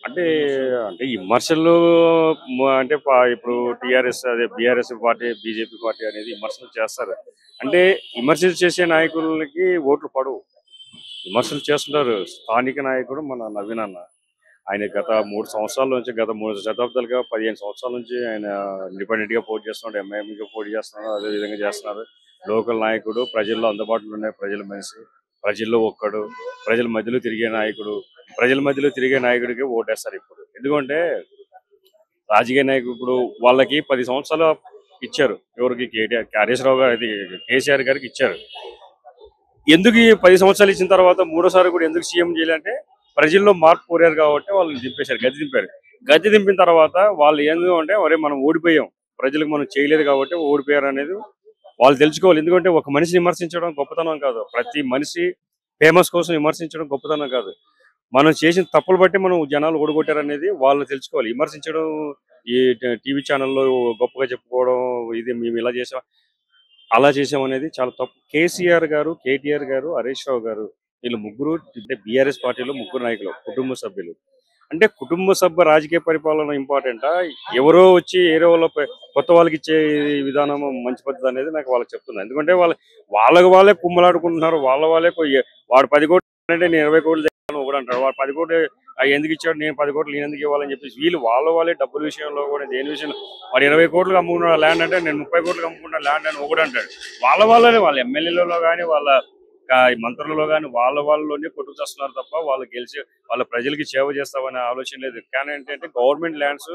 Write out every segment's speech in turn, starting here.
అంటే అంటే విమర్శలు అంటే ఇప్పుడు టీఆర్ఎస్ అదే బీఆర్ఎస్ పార్టీ బీజేపీ పార్టీ అనేది విమర్శలు చేస్తారు. అంటే విమర్శలు చేసే నాయకులకి ఓట్లు పడవు. విమర్శలు చేస్తుంటారు. స్థానిక నాయకుడు మన నవీన్ అన్న. ఆయన గత 3 సంవత్సరాల నుంచి గత 3 శతాబ్దాలుగా 15 సంవత్సరాల నుంచి ఆయన ఇండిపెండెంట్ గా పోటీ చేస్తున్నాడు. ఎంఐఎంగా పోటీ చేస్తున్నాడు. అదే విధంగా చేస్తున్నారు. లోకల్ నాయకుడు ప్రజల్లో అందుబాటులో ఉన్న ప్రజల మనిషి. ప్రజల్లో ఒక్కడు. ప్రజల మధ్యలో తిరిగే నాయకుడు. ప్రజల మధ్యలో తిరిగే నాయకుడికి ఓటేస్తారు ఇప్పుడు. ఎందుకంటే రాజకీయ నాయకుడు ఇప్పుడు వాళ్ళకి 10 సంవత్సరాలు ఇచ్చారు. ఎవరికి హరీష్ రావు గారు అది కేసీఆర్ గారికి ఇచ్చారు. ఎందుకు ఈ 10 సంవత్సరాలు ఇచ్చిన తర్వాత మూడోసారి కూడా ఎందుకు సీఎం చేయాలంటే ప్రజల్లో మార్పు కోరారు కాబట్టి వాళ్ళని దింపేశారు. గద్దె దింపారు. గద్దె దింపిన తర్వాత వాళ్ళు ఏందో అంటే ఒరే మనం ఓడిపోయాం. ప్రజలకు మనం చేయలేదు కాబట్టి ఓడిపోయారు అనేది వాళ్ళు తెలుసుకోవాలి. ఎందుకంటే ఒక మనిషిని విమర్శించడం గొప్పతనం కాదు. ప్రతి మనిషి ఫేమస్ కోసం విమర్శించడం గొప్పతనం కాదు. మనం చేసిన తప్పులు బట్టి మనం జనాలు ఓడగొట్టారు అనేది వాళ్ళు తెలుసుకోవాలి. విమర్శించడం ఈ టీవీ ఛానల్లో గొప్పగా చెప్పుకోవడం ఇది మేము ఇలా చేసాం అలా చేసాం అనేది చాలా తప్పు. కేసీఆర్ గారు, కేటీఆర్ గారు, హరీష్ రావు గారు వీళ్ళు ముగ్గురు అంటే బీఆర్ఎస్ పార్టీలో ముగ్గురు నాయకులు, కుటుంబ సభ్యులు. అంటే కుటుంబ సభ్య రాజకీయ పరిపాలన ఇంపార్టెంటా? ఎవరో వచ్చి ఏరే వాళ్ళ కొత్త వాళ్ళకి ఇచ్చే విధానం మంచి పద్ధతి అనేది నాకు వాళ్ళకి చెప్తున్నా. ఎందుకంటే వాళ్ళకి వాళ్ళే కుమ్మలాడుకుంటున్నారు. వాళ్ళే వాడు 10 కోట్లు అంటే నేను 20 కోట్లు తెచ్చాను ఒకడు అంటాడు. వాడు 10 కోట్లు ఎందుకు ఇచ్చాడు, నేను 10 కోట్లు నేను ఎందుకు ఇవ్వాలని చెప్పేసి వీళ్ళు వాళ్ళే డబ్బుల విషయంలో కూడా దేని విషయంలో వాడు 20 కోట్లకు అమ్ముకున్న ల్యాండ్ అంటే నేను 30 కోట్లకు అమ్ముకున్న ల్యాండ్ అని ఒకడు అంటాడు. వాళ్ళ ఎమ్మెల్యేలలో కానీ వాళ్ళ మంత్రులలో కానీ వాళ్ళలోనే కొట్టుకొస్తున్నారు తప్ప వాళ్ళు గెలిచి వాళ్ళ ప్రజలకి సేవ చేస్తామనే ఆలోచన లేదు. కానీ ఏంటంటే గవర్నమెంట్ ల్యాండ్స్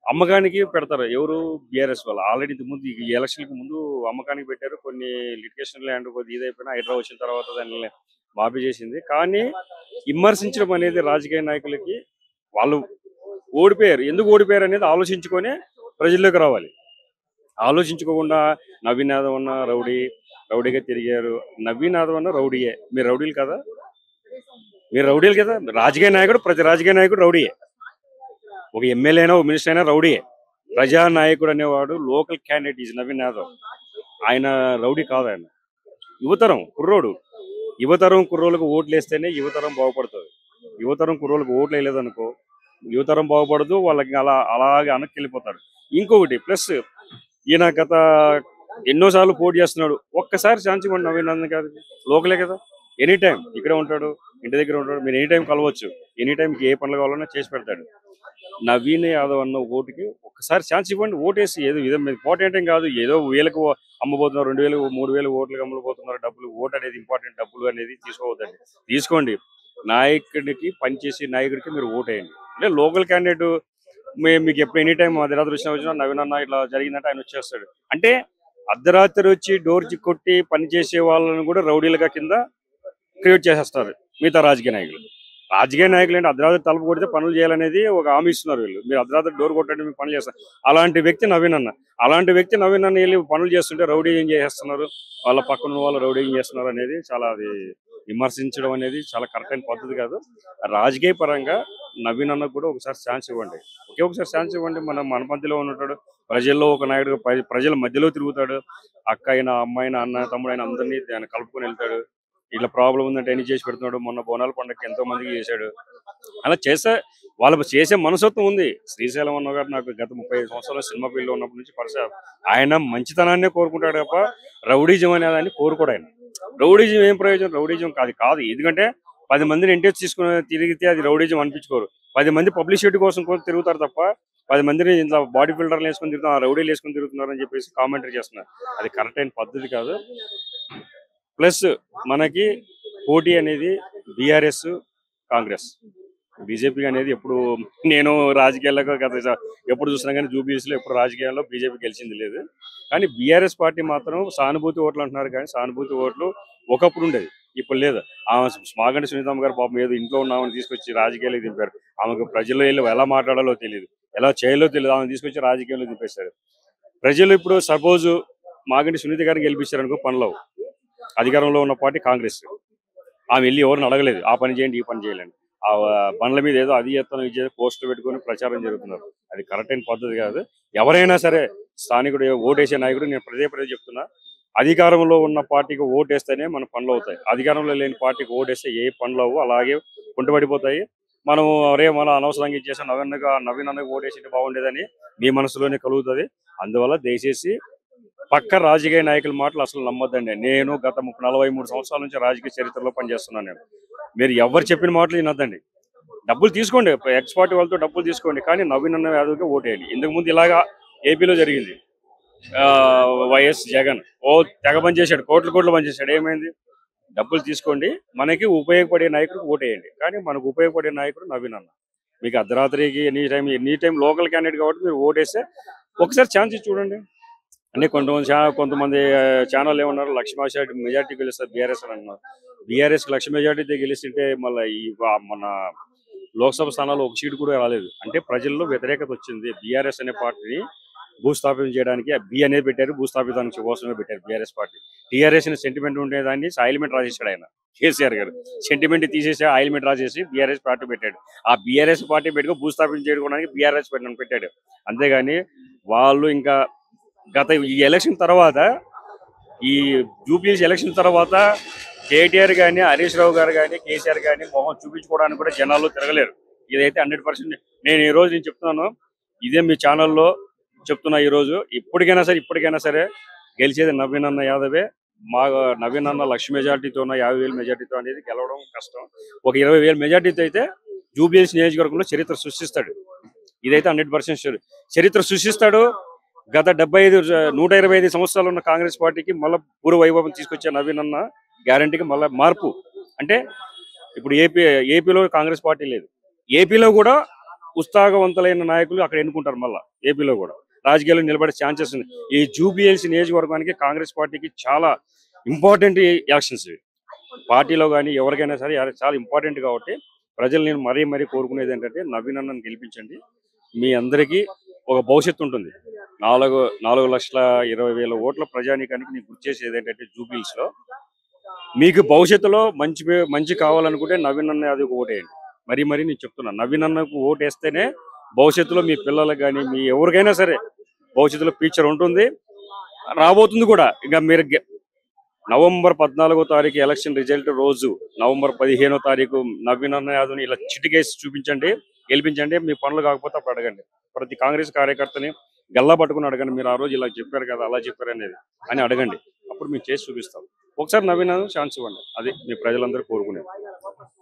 అమ్మకానికి పెడతారు. ఎవరు? బీఆర్ఎస్ వాళ్ళు. ఆల్రెడీ ముందు ఈ ఎలక్షన్ కి ముందు అమ్మకానికి పెట్టారు. కొన్ని లిటిగేషన్ ల్యాండ్ కొద్ది ఇదైపోయినా హైదరాబాద్ వచ్చిన తర్వాత దాన్ని మాఫీ చేసింది. కానీ విమర్శించడం అనేది రాజకీయ నాయకులకి వాళ్ళు ఓడిపోయారు. ఎందుకు ఓడిపోయారు అనేది ఆలోచించుకొని ప్రజల్లోకి రావాలి. ఆలోచించుకోకుండా నవీన్ యాదవ్ అన్న రౌడీగా తిరిగారు. నవీన్ యాదవ్ అన్న రౌడీయే. మీరు రౌడీలు కదా? మీరు రౌడీలు కదా? రాజకీయ నాయకుడు ప్రతి రాజకీయ నాయకుడు రౌడీయే. ఒక ఎమ్మెల్యే అయినా ఒక మినిస్టర్ అయినా రౌడీయే. ప్రజానాయకుడు అనేవాడు local candidate is Naveen Yadav. ఆయన రౌడీ కాదు. ఆయన యువతరం కుర్రోడు. యువతరం కుర్రోళ్ళకు ఓట్లు వేస్తేనే యువతరం బాగుపడుతుంది. యువతరం కుర్రోళ్ళకు ఓట్లు వేయలేదనుకో యువతరం బాగుపడదు. వాళ్ళకి అలాగే వెనక్కి వెళ్ళిపోతారు. ఇంకొకటి ప్లస్ ఈయన గత ఎన్నోసార్లు పోటీ చేస్తున్నాడు. ఒక్కసారి ఛాన్స్ ఇవ్వండి నవీన్ యాదవ్ గారికి. లోకలే కదా, ఎనీ టైం ఇక్కడే ఉంటాడు, ఇంటి దగ్గర ఉంటాడు. మీరు ఎనీ టైం కలవచ్చు. ఎనీ టైంకి ఏ పనులు కావాలన్నా చేసి పెడతాడు. నవీన్ యాదవ్ అన్న ఓటుకి ఒక్కసారి ఛాన్స్ ఇవ్వండి. ఓటేసి ఏదో విధం ఇంపార్టెంట్ ఏం కాదు. ఏదో వేలకు అమ్మబోతున్నారు, 2000 3000 ఓట్లకు అమ్మబోతున్నారు. డబ్బులు ఓటు అనేది ఇంపార్టెంట్. డబ్బులు అనేది తీసుకోవద్దండి. తీసుకోండి. నాయకుడికి పనిచేసే నాయకుడికి మీరు ఓటేయండి. అంటే లోకల్ క్యాండిడేట్ మీకు ఎప్పుడు ఎనీ టైం అర్ధరాత్రి వచ్చినా నవీన్ అన్న ఇట్లా జరిగిందంటే ఆయన వచ్చేస్తాడు. అంటే అర్ధరాత్రి వచ్చి డోర్ కొట్టి పనిచేసే వాళ్ళని కూడా రౌడీలుగా కింద క్రియేట్ చేసేస్తారు మిగతా రాజకీయ నాయకులు. రాజకీయ నాయకులు అంటే అర్ధరాత్రి తలుపు కొడితే పనులు చేయాలనేది ఒక హామీ ఇస్తున్నారు వీళ్ళు. మీరు అర్ధరాత్రి డోర్ కొట్టండి మీకు పనులు చేస్తారు. అలాంటి వ్యక్తి నవీన్ అన్న వెళ్ళి పనులు చేస్తుంటే రౌడీ ఏం చేస్తున్నారు, వాళ్ళ పక్కన వాళ్ళు రౌడీ ఏం చేస్తున్నారు అనేది చాలా అది విమర్శించడం అనేది చాలా కరెక్ట్ అయిన పద్ధతి కాదు. రాజకీయ పరంగా నవీన్ అన్నకు కూడా ఒకసారి ఛాన్స్ ఇవ్వండి. ఒకసారి ఛాన్స్ ఇవ్వండి. మన మధ్యలో ఉంటాడు. ప్రజల్లో ఒక నాయుడు, ప్రజల మధ్యలో తిరుగుతాడు. అక్క అయినా అమ్మాయినా అన్న తమ్ముడైనా అందరినీ కలుపుకొని వెళ్తాడు. ఇట్లా ప్రాబ్లం ఉందంటే ఎన్ని చేసి పెడుతున్నాడు. మొన్న బోనాల పండుగకి ఎంతో మందికి చేశాడు. అలా వాళ్ళు చేసే మనసత్వం ఉంది. శ్రీశైలం అన్న గారు నాకు గత 35 సంవత్సరాలు సినిమా ఫీల్డ్లో ఉన్నప్పటి నుంచి పరిచయం. ఆయన మంచితనాన్నే కోరుకుంటాడు తప్ప రౌడీజం అనే దాన్ని కోరుకోడు ఆయన. రౌడీజం ఏం ప్రయోజనం? రౌడీజం కాదు. ఎందుకంటే 10 మందిని ఎంటేజ్ తీసుకుని తిరిగితే అది రౌడీజం అనిపించుకోరు. 10 మంది పబ్లిసిటీ కోసం తిరుగుతారు తప్ప 10 మందిని ఇంట్లో బాడీ బిల్డర్లు వేసుకొని తిరుగుతున్నారు, రౌడీలు వేసుకొని తిరుగుతున్నారు అని చెప్పేసి కామెంటరీ చేస్తున్నారు. అది కరెక్ట్ అయిన పద్ధతి కాదు. ప్లస్ మనకి పోటీ అనేది బీఆర్ఎస్ కాంగ్రెస్. బీజేపీ అనేది ఎప్పుడు నేను రాజకీయాల్లో ఎప్పుడు చూసినా కానీ జూబీఎస్లో ఎప్పుడు రాజకీయాల్లో బీజేపీ గెలిచింది లేదు. కానీ బీఆర్ఎస్ పార్టీ మాత్రం సానుభూతి ఓట్లు అంటున్నారు. కానీ సానుభూతి ఓట్లు ఒకప్పుడు ఉండేది, ఇప్పుడు లేదు. ఆమె మాగంటి సునీతమ్మ గారు పాపం ఏదో ఇంట్లో ఉన్న ఆమెను తీసుకొచ్చి రాజకీయాలకు దింపారు. ఆమెకు ప్రజల్లో వెళ్ళి ఎలా మాట్లాడాలో తెలియదు, ఎలా చేయాలో తెలియదు. ఆమెను తీసుకొచ్చి రాజకీయాల్లో దింపేశారు. ప్రజలు ఇప్పుడు సపోజ్ మాగంటి సునీత గారిని గెలిపించారనుకో పనులు అధికారంలో ఉన్న పార్టీ కాంగ్రెస్. ఆమె వెళ్ళి ఎవరిని అడగలేదు ఆ పని చేయండి ఈ పని చేయాలని. ఆ బండ్ల మీద ఏదో అది చేస్తాను ఇది చేసి పోస్టులు పెట్టుకొని ప్రచారం జరుగుతున్నారు. అది కరెక్ట్ అయిన పద్ధతి కాదు. ఎవరైనా సరే స్థానికుడు ఓటేసే నాయకుడు నేను పదే చెప్తున్నా, అధికారంలో ఉన్న పార్టీకి ఓటేస్తేనే మన పనులు అవుతాయి. అధికారంలో లేని పార్టీకి ఓటేస్తే ఏ పనులు అవ్వు, అలాగే కుంటుపడిపోతాయి. మనం అరే మనం అనవసరంగా ఇచ్చేసాం నవీన్ అన్నకు ఓటేసి బాగుండేదని మీ మనసులోనే కలుగుతుంది. అందువల్ల దయచేసి పక్క రాజకీయ నాయకుల మాటలు అసలు నమ్మొద్దండి. నేను గత 43 సంవత్సరాల నుంచి రాజకీయ చరిత్రలో పనిచేస్తున్నాను నేను. మీరు ఎవరు చెప్పిన మాటలు వినొద్దండి. డబ్బులు తీసుకోండి, ఎక్స్ పార్టీ వాళ్ళతో డబ్బులు తీసుకోండి, కానీ నవీన్ అన్న యాదవ్కి ఓటేయండి. ఇంతకు ముందు ఇలాగా ఏపీలో జరిగింది. వైఎస్ జగన్ తెగ పనిచేశాడు, కోట్లు కోట్లు పనిచేశాడు. ఏమైంది? డబ్బులు తీసుకోండి, మనకి ఉపయోగపడే నాయకుడికి ఓటేయండి. కానీ మనకు ఉపయోగపడే నాయకుడు నవీన్ అన్న. మీకు అర్ధరాత్రికి ఎనీ టైం లోకల్ క్యాండిడేట్ కాబట్టి మీరు ఓటేస్తే ఒకసారి ఛాన్స్ ఇచ్చి చూడండి. అంటే కొంతమంది ఛానల్ ఏమన్నారు, లక్ష మెజార్టీ గెలుస్తారు బీఆర్ఎస్ అని అన్నారు. బీఆర్ఎస్ లక్ష మెజార్టీతో గెలిస్తుంటే మళ్ళీ మన లోక్సభ స్థానాల్లో ఒక సీటు కూడా రాలేదు. అంటే ప్రజల్లో వ్యతిరేకత వచ్చింది. బీఆర్ఎస్ అనే పార్టీని భూస్థాపితం చేయడానికి బి అనేది పెట్టారు, భూస్థాపితానికి కోసమే పెట్టారు బీఆర్ఎస్ పార్టీ. టీఆర్ఎస్ సెంటిమెంట్ ఉండేదాన్ని ఆయిల్మెంట్ రాసేసాడు ఆయన, కేసీఆర్ గారు. సెంటిమెంట్ తీసేసి ఆయిల్మెంట్ రాసేసి బీఆర్ఎస్ పార్టీ పెట్టాడు. ఆ బీఆర్ఎస్ పార్టీ పెట్టుకో భూస్థాపితం చేయడానికి బీఆర్ఎస్ పెట్టాడు. అంతేగాని వాళ్ళు ఇంకా ఈ ఎలక్షన్ తర్వాత, ఈ జూబ్లీస్ ఎలక్షన్ తర్వాత కేటీఆర్ కానీ, హరీష్ రావు గారు కానీ, కేసీఆర్ కానీ మొహం చూపించుకోవడానికి కూడా జనాల్లో తిరగలేరు. ఇదైతే 100% నేను ఈ రోజు చెప్తున్నాను. ఇదే మీ ఛానల్లో చెప్తున్నా. ఈ రోజు ఇప్పటికైనా సరే గెలిచేది నవీన్ అన్న యాదవే. మా నవీన్ అన్న లక్ష మెజార్టీతో 50,000 మెజార్టీతో అనేది గెలవడం కష్టం. ఒక 20,000 మెజార్టీతో అయితే జూబ్లీస్ నియోజకవర్గంలో చరిత్ర సృష్టిస్తాడు. ఇదైతే 100% చరిత్ర సృష్టిస్తాడు. గత 125 సంవత్సరాలు ఉన్న కాంగ్రెస్ పార్టీకి మళ్ళీ పూర్వ వైభవం తీసుకొచ్చే నవీన్ అన్న గ్యారంటీకి మళ్ళీ మార్పు. అంటే ఇప్పుడు ఏపీలో కాంగ్రెస్ పార్టీ లేదు. ఏపీలో కూడా ఉత్సాహవంతులైన నాయకులు అక్కడ ఎన్నుకుంటారు. మళ్ళీ ఏపీలో కూడా రాజకీయాల్లో నిలబడే ఛాన్సెస్ ఉంది. ఈ జూబీఎల్సీ నియోజకవర్గానికి కాంగ్రెస్ పార్టీకి చాలా ఇంపార్టెంట్ ఎలక్షన్స్. పార్టీలో కానీ ఎవరికైనా సరే చాలా ఇంపార్టెంట్ కాబట్టి ప్రజలు నేను మరీ కోరుకునేది ఏంటంటే నవీన్ అన్నను గెలిపించండి. మీ అందరికీ ఒక భవిష్యత్తు ఉంటుంది. 4,20,000 ఓట్ల ప్రజానీకానికి నేను గుర్తు చేసేది ఏంటంటే జూబిలీస్ లో మీకు భవిష్యత్తులో మంచి కావాలనుకుంటే నవీన్ అన్న అది ఓటేయండి. మరీ నేను చెప్తున్నా, నవీన్ అన్నకు ఓటేస్తేనే భవిష్యత్తులో మీ పిల్లలకు కానీ మీ ఎవరికైనా సరే భవిష్యత్తులో ఫ్యూచర్ ఉంటుంది, రాబోతుంది కూడా. ఇంకా మీరు నవంబర్ 14వ తారీఖు ఎలక్షన్ రిజల్ట్ రోజు, నవంబర్ 15వ తారీఖు నవీన్ అన్న యాదవ్ని ఇలా చిటికేసి చూపించండి, గెలిపించండి. మీ పనులు కాకపోతే అప్పుడు అడగండి. ప్రతి కాంగ్రెస్ కార్యకర్తని గల్లా పట్టుకుని అడగండి, మీరు ఆ రోజు ఇలా చెప్పారు కదా, అలా చెప్పారు అనేది అని అడగండి. అప్పుడు మేము చేసి చూపిస్తాం. ఒకసారి నవీన్ ఛాన్స్ ఇవ్వండి. అది మీ ప్రజలందరూ కోరుకునేది.